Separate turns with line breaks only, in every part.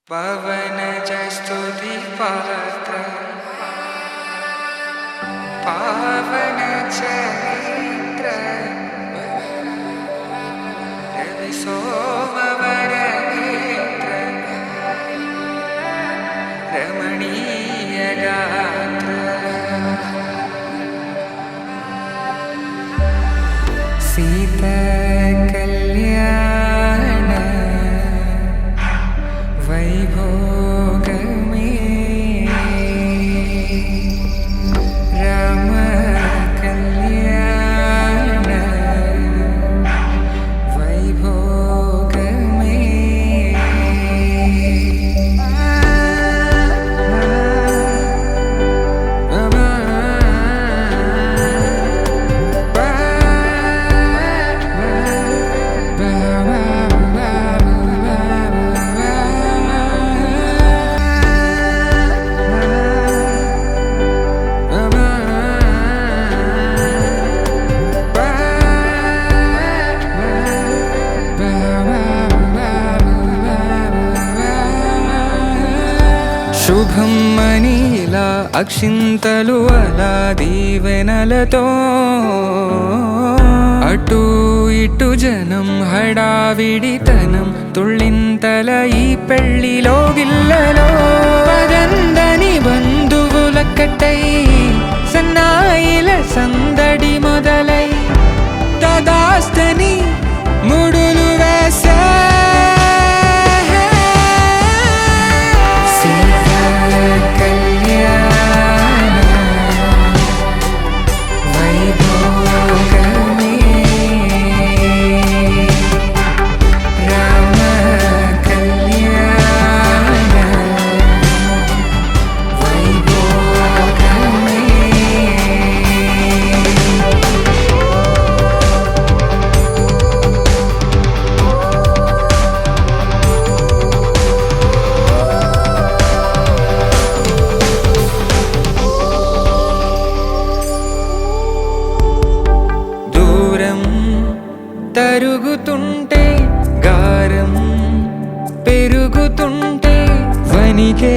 పవనజ స్తుతి పాత్ర పావన చరిత్ర రవి సోమవర నేత్ర రమణీయ గాత్ర సీత కళ్యాణ వైభోగమే రామ కళ్యాణ వైభోగమే శుభం మనీలా అక్షింతలు అలా దీవెనలతో అటు ఇటు జనం హడావిడితనం తుళ్ళింతల ఈ పెళ్లిలో గిల్లలో పదందని బంధువులక్కటై సన్నాయిల సందడి మొదలై తదాస్తని ముడులు వేసే తరుగుతుంటే గారం పెరుగుతుంటే వనికే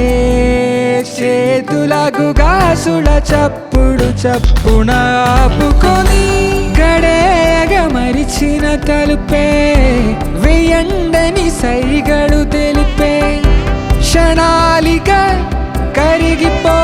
చేతులకు గాసుల చప్పుడు చప్పున ఆపుకొని గడేయగ మరిచిన తలుపే వెయ్యండని సైగడు తెలిపే క్షణాలిక కరిగిపో